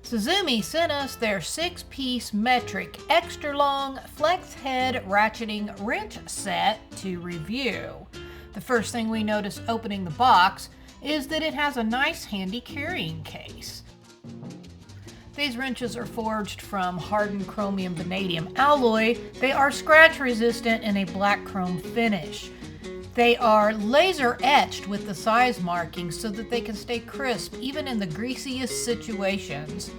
Suzume sent us their 6-piece metric extra long flex head ratcheting wrench set to review. The first thing we notice opening the box is that it has a nice handy carrying case. These wrenches are forged from hardened chromium vanadium alloy. They are scratch resistant in a black chrome finish. They are laser etched with the size markings so that they can stay crisp even in the greasiest situations.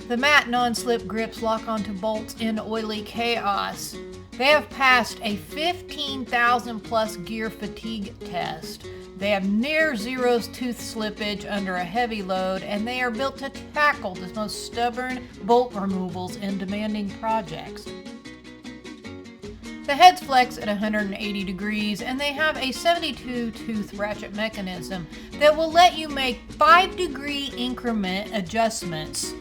The matte non-slip grips lock onto bolts in oily chaos. They have passed a 15,000 plus gear fatigue test. They have near zero tooth slippage under a heavy load, and they are built to tackle the most stubborn bolt removals in demanding projects. The heads flex at 180 degrees, and they have a 72-tooth ratchet mechanism that will let you make 5-degree increment adjustments.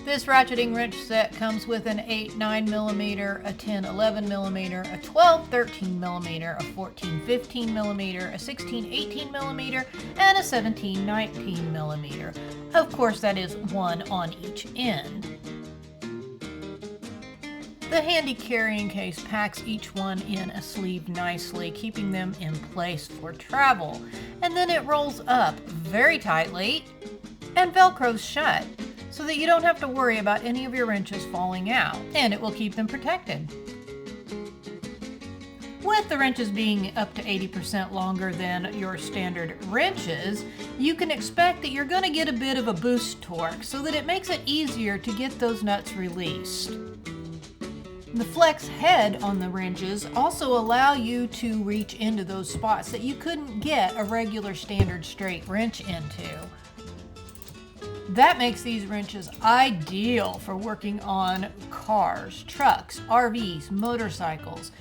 This ratcheting wrench set comes with an 8-9mm, a 10-11mm, a 12-13mm, a 14-15mm, a 16-18mm, and a 17-19mm. Of course, that is one on each end. The handy carrying case packs each one in a sleeve nicely, keeping them in place for travel. And then it rolls up very tightly and velcros shut, so that you don't have to worry about any of your wrenches falling out, and it will keep them protected. With the wrenches being up to 80% longer than your standard wrenches, you can expect that you're going to get a bit of a boost torque so that it makes it easier to get those nuts released. The flex head on the wrenches also allow you to reach into those spots that you couldn't get a regular standard straight wrench into. That makes these wrenches ideal for working on cars, trucks, RVs, motorcycles,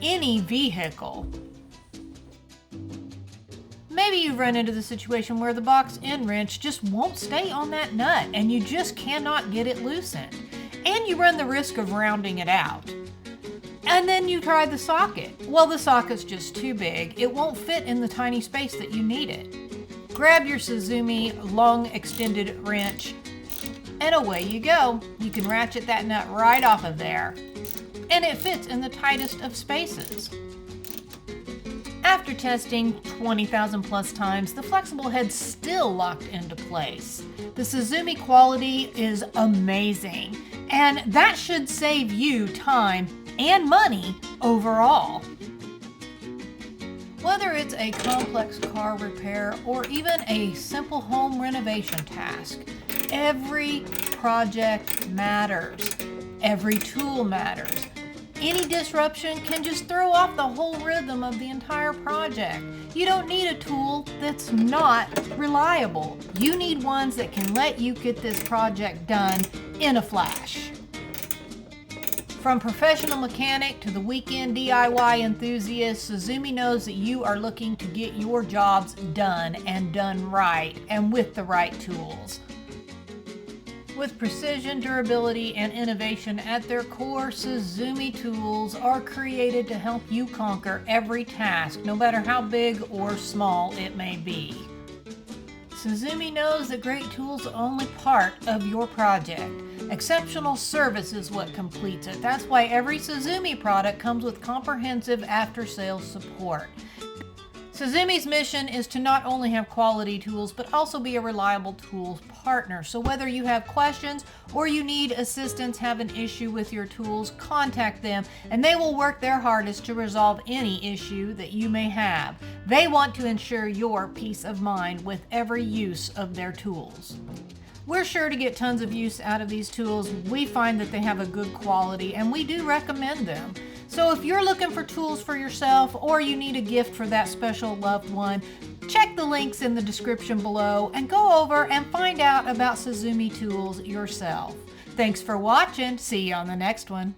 any vehicle. Maybe you've run into the situation where the box end wrench just won't stay on that nut and you just cannot get it loosened. And you run the risk of rounding it out. And then you try the socket. Well, the socket's just too big. It won't fit in the tiny space that you need it. Grab your Suzume long extended wrench and away you go. You can ratchet that nut right off of there. And it fits in the tightest of spaces. After testing 20,000 plus times, the flexible head's still locked into place. The Suzume quality is amazing, and that should save you time and money overall. Whether it's a complex car repair or even a simple home renovation task, every project matters. Every tool matters. Any disruption can just throw off the whole rhythm of the entire project. You don't need a tool that's not reliable. You need ones that can let you get this project done in a flash. From professional mechanic to the weekend DIY enthusiast, Suzume knows that you are looking to get your jobs done and done right and with the right tools. With precision, durability, and innovation at their core, Suzume tools are created to help you conquer every task, no matter how big or small it may be. Suzume knows that great tools are only part of your project. Exceptional service is what completes it. That's why every Suzume product comes with comprehensive after-sales support. Suzume's mission is to not only have quality tools, but also be a reliable tools partner. So whether you have questions or you need assistance, have an issue with your tools, contact them and they will work their hardest to resolve any issue that you may have. They want to ensure your peace of mind with every use of their tools. We're sure to get tons of use out of these tools. We find that they have a good quality and we do recommend them. So if you're looking for tools for yourself or you need a gift for that special loved one, check the links in the description below and go over and find out about Suzume tools yourself. Thanks for watching. See you on the next one.